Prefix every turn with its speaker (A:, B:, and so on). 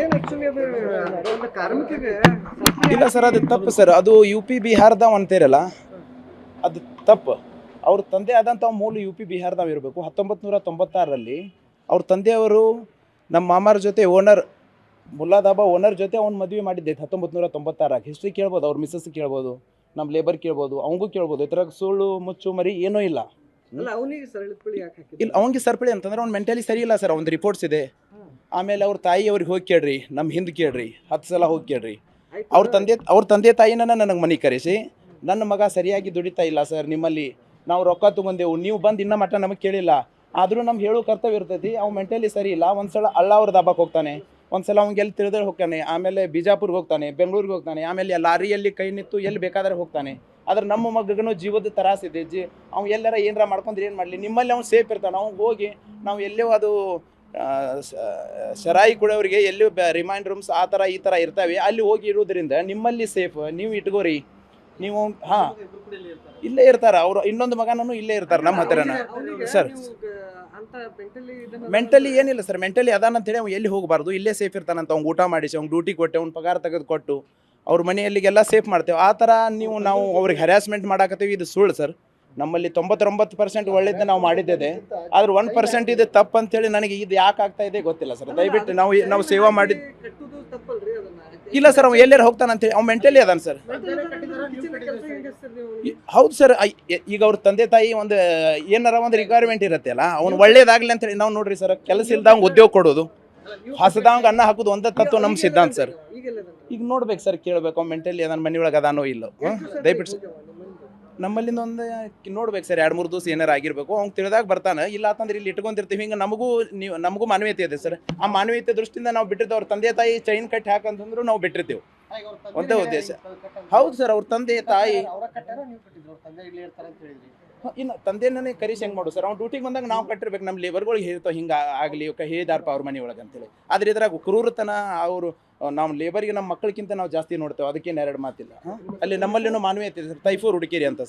A: ಏನ್ ಆಕ್ಚುಲಿ ಅದು ಒಂದು ಕಾರ್ಮಿಕರಿಗೆ
B: ಇಲ್ಲ ಸರ್, ಅದು ತಪ್ಪು ಸರ್. ಅದು ಯು ಪಿ ಬಿಹಾರದ ಅಂತೀರಲ್ಲ, ಅದು ತಪ್ಪು. ಅವ್ರ ತಂದೆ ಆದಂಥ ಮೂಲ ಯು ಪಿ ಬಿಹಾರದವ್ ಇರಬೇಕು. 1996ರಲ್ಲಿ ಅವ್ರ ತಂದೆಯವರು ನಮ್ಮ ಮಾಮಾರ ಜೊತೆ ಓನರ್ ಮುಲ್ಲಾ ದಾಬಾ ಓನರ್ ಜೊತೆ ಅವ್ನು ಮದುವೆ ಮಾಡಿದ್ದೆ 1996. ಹಿಸ್ಟ್ರಿ ಕೇಳ್ಬೋದು, ಅವ್ರ ಮಿಸ್ಸಸ್ ಕೇಳ್ಬೋದು, ನಮ್ಮ ಲೇಬರ್ ಕೇಳ್ಬೋದು, ಅವಂಗೂ ಕೇಳ್ಬೋದು. ಈ ಥರ ಸುಳ್ಳು ಮುಚ್ಚು ಮರಿ ಏನೂ ಇಲ್ಲ.
A: ಅಲ್ಲ ಅವನಿಗೆ ಸರಳಪಳಿ ಯಾಕೆ ಹಾಕಿದ್ರು?
B: ಇಲ್ಲ, ಅವಂಗೆ ಸರ್ಪಳಿ ಅಂತಂದ್ರೆ ಅವ್ನು ಮೆಂಟಲಿ ಸರಿ ಇಲ್ಲ ಸರ್. ಅವ್ನ ರಿಪೋರ್ಟ್ಸ್ ಇದೆ. ಆಮೇಲೆ ಅವ್ರ ತಾಯಿ ಅವ್ರಿಗೆ ಹೋಗಿ ಕೇಳ್ರಿ, ನಮ್ಮ ಹಿಂದೆ ಕೇಳ್ರಿ, 10 ಸಲ ಹೋಗಿ ಕೇಳ್ರಿ. ಅವ್ರ ತಂದೆ ತಾಯಿನ ನನಗೆ ಮನೆ ಕರೆಸಿ, ನನ್ನ ಮಗ ಸರಿಯಾಗಿ ದುಡಿತಾ ಇಲ್ಲ ಸರ್, ನಿಮ್ಮಲ್ಲಿ ನಾವು ರೊಕ್ಕ ತೊಗೊಂಡೆವು, ನೀವು ಬಂದು ಇನ್ನೂ ಮಟ್ಟ ನಮಗೆ ಕೇಳಿಲ್ಲ, ಆದರೂ ನಮ್ಗೆ ಹೇಳೋ ಕರ್ತವ್ಯ ಇರ್ತೈತಿ. ಅವ್ನು ಮೆಂಟಲಿ ಸರಿ ಇಲ್ಲ. ಒಂದು ಸಲ ಅವ್ರ ದಾಬಾಕ್ಕೆ ಹೋಗ್ತಾನೆ, ಒಂದು ಸಲ ಅವ್ನಿಗೆ ಎಲ್ಲಿ ತಿಳಿದ್ರೆ ಹೋಗ್ತಾನೆ, ಆಮೇಲೆ ಬಿಜಾಪುರ್ಗೆ ಹೋಗ್ತಾನೆ, ಬೆಂಗಳೂರಿಗೆ ಹೋಗ್ತಾನೆ, ಆಮೇಲೆ ಲಾರಿಯಲ್ಲಿ ಕೈ ನಿಂತು ಎಲ್ಲಿ ಬೇಕಾದ್ರೆ ಹೋಗ್ತಾನೆ. ಆದ್ರೆ ನಮ್ಮ ಮಗನೂ ಜೀವದ ತರಾಸಿದೆ. ಅವ್ನು ಎಲ್ಲಾರ ಏನಾರ ಮಾಡ್ಕೊಂಡ್ರೆ ಏನು ಮಾಡಲಿ, ನಿಮ್ಮಲ್ಲಿ ಅವ್ನು ಸೇಫ್ ಇರ್ತಾನೆ. ಅವ್ನು ಹೋಗಿ ನಾವು ಎಲ್ಲೋ ಅದು ಸರಾಯಿ ಕುಡಿಯೋರಿಗೆ ಎಲ್ಲಿ ರಿಮೈಂಡ್ ರೂಮ್ಸ್ ಆ ಥರ ಈ ಥರ ಇರ್ತವೆ, ಅಲ್ಲಿ ಹೋಗಿ ಇರೋದ್ರಿಂದ ನಿಮ್ಮಲ್ಲಿ ಸೇಫ್. ನೀವು ಇಟ್ಕೋರಿ. ನೀವು ಹಾಂ, ಇಲ್ಲೇ ಇರ್ತಾರೆ. ಅವರು ಇನ್ನೊಂದು ಮಗನೂ ಇಲ್ಲೇ ಇರ್ತಾರೆ ನಮ್ಮ ಹತ್ರನ ಸರ್. ಮೆಂಟಲಿ ಏನಿಲ್ಲ ಸರ್, ಮೆಂಟಲಿ ಅದಾನಂತೇಳಿ ಅವ್ನು ಎಲ್ಲಿ ಹೋಗಬಾರ್ದು, ಇಲ್ಲೇ ಸೇಫ್ ಇರ್ತಾನಂತ. ಅವ್ನು ಊಟ ಮಾಡಿಸಿ, ಅವ್ನು ಡ್ಯೂಟಿ ಕೊಟ್ಟೆ, ಅವ್ನು ಪಗಾರ ತೆಗೆದು ಕೊಟ್ಟು ಅವ್ರ ಮನೆಯಲ್ಲಿಗೆಲ್ಲ ಸೇಫ್ ಮಾಡ್ತೇವೆ. ಆ ಥರ ನಾವು ಅವ್ರಿಗೆ ಹ್ಯಾರಾಸ್ಮೆಂಟ್ ಮಾಡಾಕತ್ತೀವಿ, ಇದು ಸುಳ್ಳು ಸರ್. ನಮ್ಮಲ್ಲಿ 99% ಒಳ್ಳೇದು ನಾವು ಮಾಡಿದ್ದೇವೆ. ಆದ್ರೆ 1% ಇದು ತಪ್ಪು ಅಂತೇಳಿ ನನಗೆ ಇದು ಯಾಕೆ ಆಗ್ತಾ ಇದೆ ಗೊತ್ತಿಲ್ಲ ಸರ್. ದಯವಿಟ್ಟು ನಾವು ಸೇವಾ ಮಾಡಿ. ಇಲ್ಲ ಸರ್, ಅವ್ನು ಎಲ್ಲಾರು ಹೋಗ್ತಾನಂತೇಳಿ ಅವ್ನು ಮೆಂಟಲಿ ಅದಾನ ಸರ್. ಹೌದು ಸರ್. ಈಗ ಅವ್ರ ತಂದೆ ತಾಯಿ ಒಂದು ಏನಾರ ಒಂದು ರಿಕ್ವೈರ್ಮೆಂಟ್ ಇರುತ್ತೆ ಅಲ್ಲ, ಅವ್ನು ಒಳ್ಳೇದಾಗಲಿ ಅಂತೇಳಿ ನಾವು ನೋಡ್ರಿ ಸರ್, ಕೆಲಸ ಇಲ್ದಂಗೆ ಉದ್ಯೋಗ ಕೊಡೋದು, ಹಸದಂಗೆ ಅನ್ನ ಹಾಕೋದು ಒಂದೇ ತತ್ವ ನಮ್ಮ ಸಿದ್ಧಾಂತ ಸರ್. ಈಗ ನೋಡ್ಬೇಕು ಸರ್, ಕೇಳಬೇಕು ಅವ್ನು ಮೆಂಟಲಿ ಅದನ್ನ ಮನೆಯೊಳಗೆ ಅದಾನೋ ಇಲ್ಲೋ. ದಯವಿಟ್ಟು ನಮ್ಮಲ್ಲಿಂದ ಒಂದು ನೋಡ್ಬೇಕು ಸರ್, 2-3 ದಿವಸ ಏನಾರು ಆಗಿರ್ಬೇಕು. ಅವ್ನು ತಿಳಿದಾಗ ಬರ್ತಾನೆ. ಇಲ್ಲ ಅಂತಂದ್ರೆ ಇಲ್ಲಿ ಇಟ್ಕೊಂಡಿರ್ತೀವಿ. ಹಿಂಗೆ ನಮಗೂ ಮಾನವೀಯತೆ ಇದೆ ಸರ್. ಆ ಮಾನವೀಯತೆ ದೃಷ್ಟಿಯಿಂದ ನಾವು ಬಿಟ್ಟಿರ್ತೇವೆ. ಅವ್ರ ತಂದೆ ತಾಯಿ ಚೈನ್ ಕಟ್ಟಿ ಹಾಕಂತಂದ್ರು ನಾವು ಬಿಟ್ಟಿರ್ತೇವೆ. ಒಂದೇ ಉದ್ದೇಶ. ಹೌದು ಸರ್, ಅವ್ರ ತಂದೆ ತಾಯಿ ಇನ್ನು ತಂದೆನೇ ಕರೀಸಿ ಹೆಂಗೆ ಮಾಡು ಸರ್. ಅವ್ನು ಡ್ಯೂಟಿಗೆ ಬಂದಾಗ ನಾವು ಕಟ್ಟಿರ್ಬೇಕು. ನಮ್ಮ ಲೇಬರ್ಗಳಿಗೆ ಹೇಳ್ತಾವೆ ಹಿಂಗೆ ಆಗಲಿ ಹೇಳಿದಾರಪ್ಪ ಅವ್ರ ಮನೆ ಒಳಗೆ ಅಂತೇಳಿ. ಆದರೆ ಇದ್ರಾಗ ಕ್ರೂರತನ ಅವರು ನಾವು ಲೇಬರ್ಗೆ ನಮ್ಮ ಮಕ್ಕಳಿಗಿಂತ ನಾವು ಜಾಸ್ತಿ ನೋಡ್ತೇವೆ. ಅದಕ್ಕೇನು ಎರಡು ಮಾತಿಲ್ಲ. ಅಲ್ಲಿ ನಮ್ಮಲ್ಲಿನೂ ಮಾನವೀಯತೆ ಇದೆ ಸರ್. ತೈಫೂರ್ ಹುಡುಕಿರಿ ಅಂತ